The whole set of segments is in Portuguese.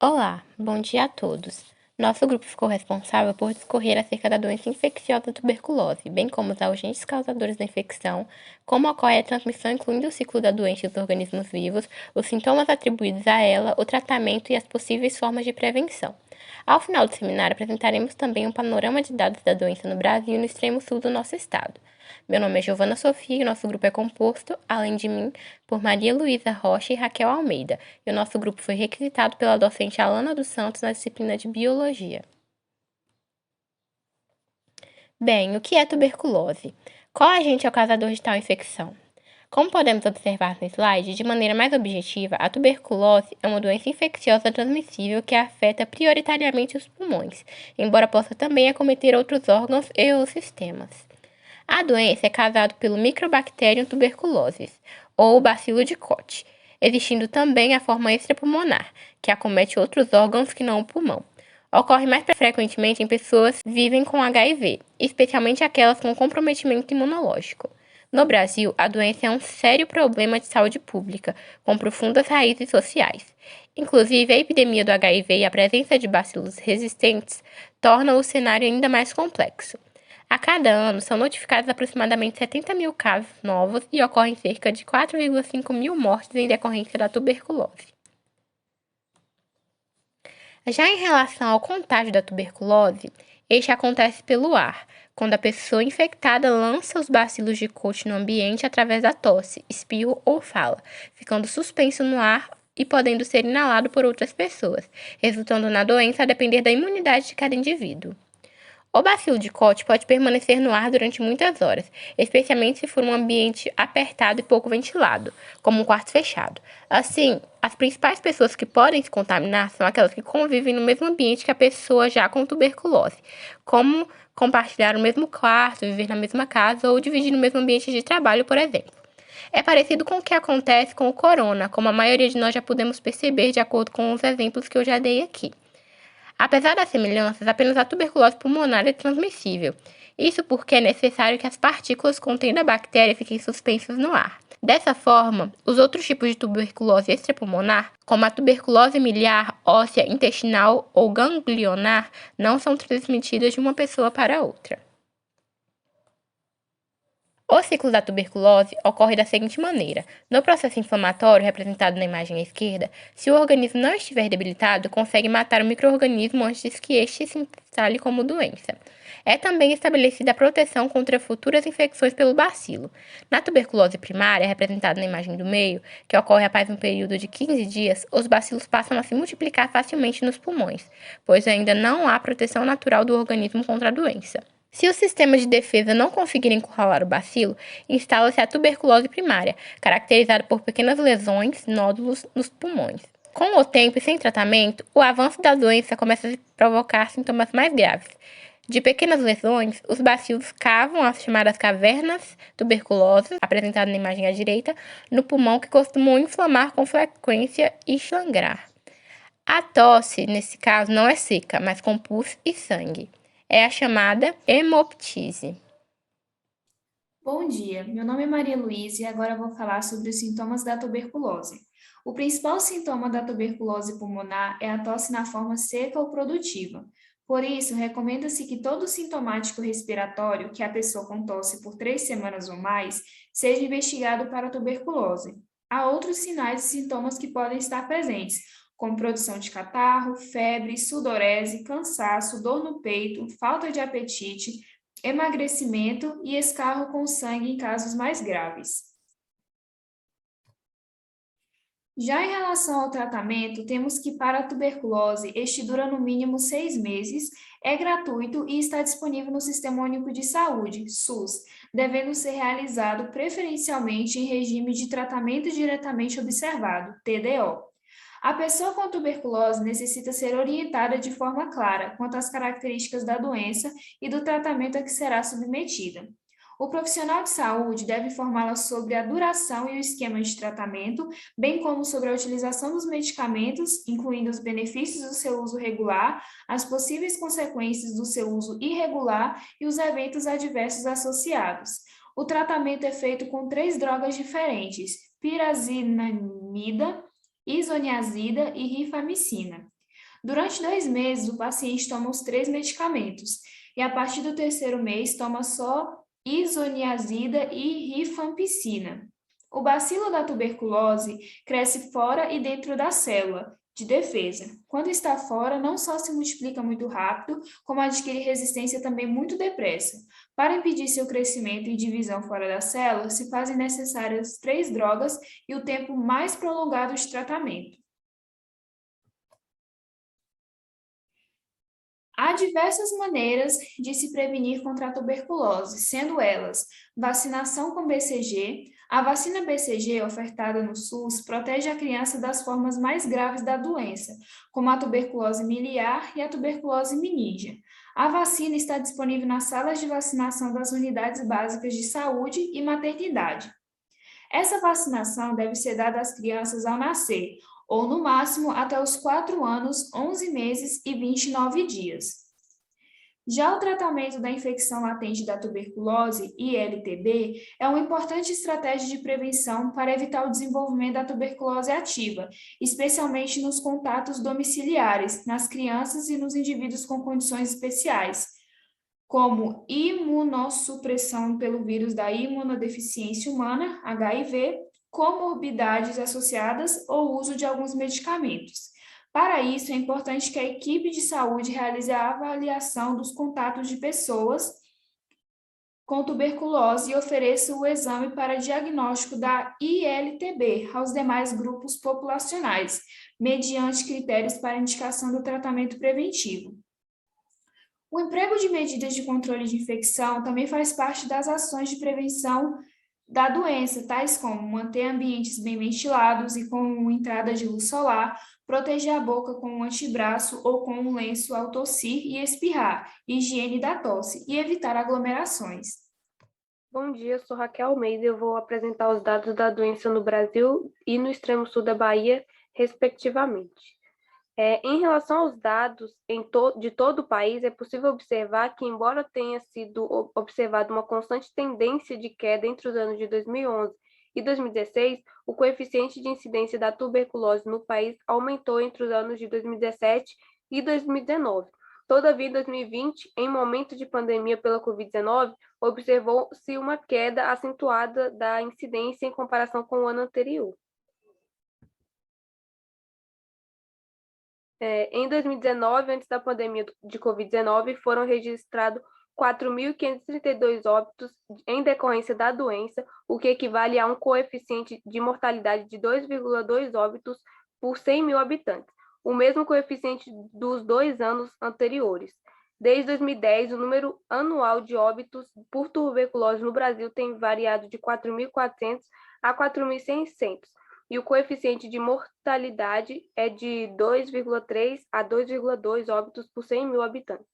Olá, bom dia a todos. Nosso grupo ficou responsável por discorrer acerca da doença infecciosa tuberculose, bem como os agentes causadores da infecção, como ocorre a transmissão, incluindo o ciclo da doença dos organismos vivos, os sintomas atribuídos a ela, o tratamento e as possíveis formas de prevenção. Ao final do seminário, apresentaremos também um panorama de dados da doença no Brasil e no extremo sul do nosso estado. Meu nome é Giovana Sofia e o nosso grupo é composto, além de mim, por Maria Luísa Rocha e Raquel Almeida, e o nosso grupo foi requisitado pela docente Alana dos Santos na disciplina de Biologia. Bem, o que é tuberculose? Qual agente é o causador de tal infecção? Como podemos observar no slide, de maneira mais objetiva, a tuberculose é uma doença infecciosa transmissível que afeta prioritariamente os pulmões, embora possa também acometer outros órgãos e os sistemas. A doença é causada pelo Microbacterium tuberculosis, ou bacilo de Koch, existindo também a forma extrapulmonar, que acomete outros órgãos que não o pulmão. Ocorre mais frequentemente em pessoas que vivem com HIV, especialmente aquelas com comprometimento imunológico. No Brasil, a doença é um sério problema de saúde pública, com profundas raízes sociais. Inclusive, a epidemia do HIV e a presença de bacilos resistentes tornam o cenário ainda mais complexo. A cada ano, são notificados aproximadamente 70 mil casos novos e ocorrem cerca de 4,5 mil mortes em decorrência da tuberculose. Já em relação ao contágio da tuberculose, este acontece pelo ar, quando a pessoa infectada lança os bacilos de Koch no ambiente através da tosse, espirro ou fala, ficando suspenso no ar e podendo ser inalado por outras pessoas, resultando na doença a depender da imunidade de cada indivíduo. O bacilo de Koch pode permanecer no ar durante muitas horas, especialmente se for um ambiente apertado e pouco ventilado, como um quarto fechado. Assim, as principais pessoas que podem se contaminar são aquelas que convivem no mesmo ambiente que a pessoa já com tuberculose, como compartilhar o mesmo quarto, viver na mesma casa ou dividir no mesmo ambiente de trabalho, por exemplo. É parecido com o que acontece com o corona, como a maioria de nós já podemos perceber de acordo com os exemplos que eu já dei aqui. Apesar das semelhanças, apenas a tuberculose pulmonar é transmissível. Isso porque é necessário que as partículas contendo a bactéria fiquem suspensas no ar. Dessa forma, os outros tipos de tuberculose extrapulmonar, como a tuberculose miliar, óssea, intestinal ou ganglionar, não são transmitidas de uma pessoa para outra. O ciclo da tuberculose ocorre da seguinte maneira: no processo inflamatório, representado na imagem à esquerda, se o organismo não estiver debilitado, consegue matar o micro-organismo antes que este se instale como doença. É também estabelecida a proteção contra futuras infecções pelo bacilo. Na tuberculose primária, representada na imagem do meio, que ocorre após um período de 15 dias, os bacilos passam a se multiplicar facilmente nos pulmões, pois ainda não há proteção natural do organismo contra a doença. Se os sistemas de defesa não conseguirem encurralar o bacilo, instala-se a tuberculose primária, caracterizada por pequenas lesões, nódulos nos pulmões. Com o tempo e sem tratamento, o avanço da doença começa a provocar sintomas mais graves. De pequenas lesões, os bacilos cavam as chamadas cavernas tuberculosas, apresentadas na imagem à direita, no pulmão que costumam inflamar com frequência e sangrar. A tosse, nesse caso, não é seca, mas com pus e sangue. É a chamada hemoptise. Bom dia, meu nome é Maria Luísa e agora vou falar sobre os sintomas da tuberculose. O principal sintoma da tuberculose pulmonar é a tosse na forma seca ou produtiva. Por isso, recomenda-se que todo sintomático respiratório que a pessoa com tosse por 3 semanas ou mais seja investigado para tuberculose. Há outros sinais e sintomas que podem estar presentes, como produção de catarro, febre, sudorese, cansaço, dor no peito, falta de apetite, emagrecimento e escarro com sangue em casos mais graves. Já em relação ao tratamento, temos que para a tuberculose, este dura no mínimo 6 meses, é gratuito e está disponível no Sistema Único de Saúde, SUS, devendo ser realizado preferencialmente em regime de tratamento diretamente observado, TDO. A pessoa com tuberculose necessita ser orientada de forma clara quanto às características da doença e do tratamento a que será submetida. O profissional de saúde deve informá-la sobre a duração e o esquema de tratamento, bem como sobre a utilização dos medicamentos, incluindo os benefícios do seu uso regular, as possíveis consequências do seu uso irregular e os eventos adversos associados. O tratamento é feito com 3 drogas diferentes: pirazinamida, isoniazida e rifamicina. Durante 2 meses, o paciente toma os 3 medicamentos e, a partir do terceiro mês, toma só isoniazida e rifampicina. O bacilo da tuberculose cresce fora e dentro da célula de defesa. Quando está fora, não só se multiplica muito rápido, como adquire resistência também muito depressa. Para impedir seu crescimento e divisão fora da célula, se fazem necessárias 3 drogas e o tempo mais prolongado de tratamento. Há diversas maneiras de se prevenir contra a tuberculose, sendo elas vacinação com BCG. A vacina BCG, ofertada no SUS, protege a criança das formas mais graves da doença, como a tuberculose miliar e a tuberculose meníngea. A vacina está disponível nas salas de vacinação das unidades básicas de saúde e maternidade. Essa vacinação deve ser dada às crianças ao nascer, ou no máximo até os 4 anos, 11 meses e 29 dias. Já o tratamento da infecção latente da tuberculose, ILTB, é uma importante estratégia de prevenção para evitar o desenvolvimento da tuberculose ativa, especialmente nos contatos domiciliares, nas crianças e nos indivíduos com condições especiais, como imunossupressão pelo vírus da imunodeficiência humana, HIV, comorbidades associadas ou uso de alguns medicamentos. Para isso, é importante que a equipe de saúde realize a avaliação dos contatos de pessoas com tuberculose e ofereça o exame para diagnóstico da ILTB aos demais grupos populacionais, mediante critérios para indicação do tratamento preventivo. O emprego de medidas de controle de infecção também faz parte das ações de prevenção da doença, tais como manter ambientes bem ventilados e com entrada de luz solar, proteger a boca com um antebraço ou com um lenço ao tossir e espirrar, higiene da tosse e evitar aglomerações. Bom dia, sou Raquel Almeida e eu vou apresentar os dados da doença no Brasil e no extremo sul da Bahia, respectivamente. Em relação aos dados de todo o país, é possível observar que, embora tenha sido observada uma constante tendência de queda entre os anos de 2011 e 2016, o coeficiente de incidência da tuberculose no país aumentou entre os anos de 2017 e 2019. Todavia, em 2020, em momento de pandemia pela Covid-19, observou-se uma queda acentuada da incidência em comparação com o ano anterior. Em 2019, antes da pandemia de Covid-19, foram registrados 4.532 óbitos em decorrência da doença, o que equivale a um coeficiente de mortalidade de 2,2 óbitos por 100 mil habitantes, o mesmo coeficiente dos 2 anos anteriores. Desde 2010, o número anual de óbitos por tuberculose no Brasil tem variado de 4.400 a 4.600, e o coeficiente de mortalidade é de 2,3 a 2,2 óbitos por 100 mil habitantes.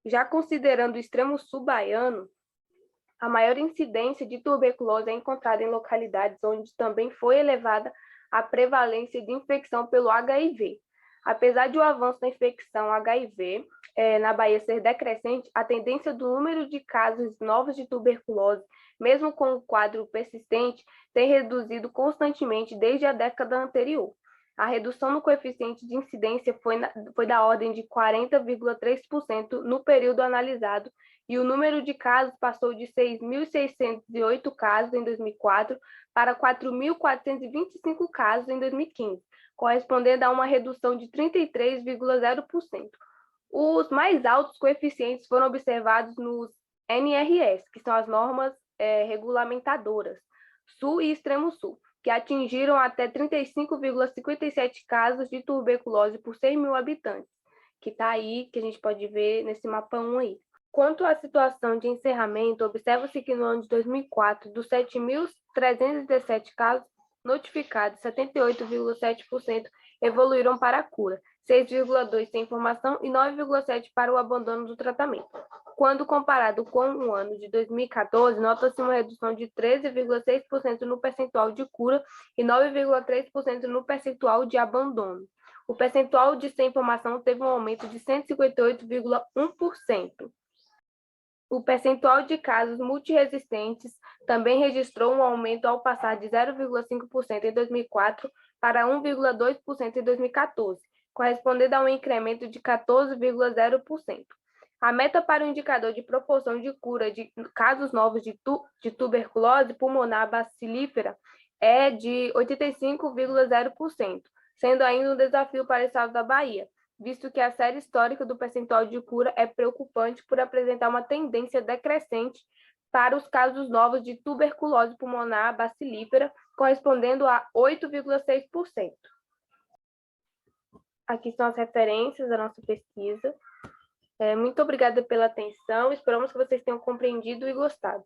Já considerando o extremo sul baiano, a maior incidência de tuberculose é encontrada em localidades onde também foi elevada a prevalência de infecção pelo HIV. Apesar de o avanço da infecção HIV na Bahia ser decrescente, a tendência do número de casos novos de tuberculose, mesmo com o quadro persistente, tem reduzido constantemente desde a década anterior. A redução no coeficiente de incidência foi da ordem de 40,3% no período analisado, e o número de casos passou de 6.608 casos em 2004 para 4.425 casos em 2015, correspondendo a uma redução de 33,0%. Os mais altos coeficientes foram observados nos NRS, que são as normas regulamentadoras, Sul e Extremo Sul, que atingiram até 35,57 casos de tuberculose por 100 mil habitantes, que está aí, que a gente pode ver nesse mapa 1 aí. Quanto à situação de encerramento, observa-se que no ano de 2004, dos 7.317 casos notificados, 78,7% evoluíram para a cura, 6,2% sem informação e 9,7% para o abandono do tratamento. Quando comparado com o ano de 2014, nota-se uma redução de 13,6% no percentual de cura e 9,3% no percentual de abandono. O percentual de sem informação teve um aumento de 158,1%. O percentual de casos multiresistentes também registrou um aumento ao passar de 0,5% em 2004 para 1,2% em 2014, correspondendo a um incremento de 14,0%. A meta para o indicador de proporção de cura de casos novos de tuberculose pulmonar bacilífera é de 85,0%, sendo ainda um desafio para o estado da Bahia, visto que a série histórica do percentual de cura é preocupante por apresentar uma tendência decrescente para os casos novos de tuberculose pulmonar bacilífera, correspondendo a 8,6%. Aqui estão as referências da nossa pesquisa. Muito obrigada pela atenção, esperamos que vocês tenham compreendido e gostado.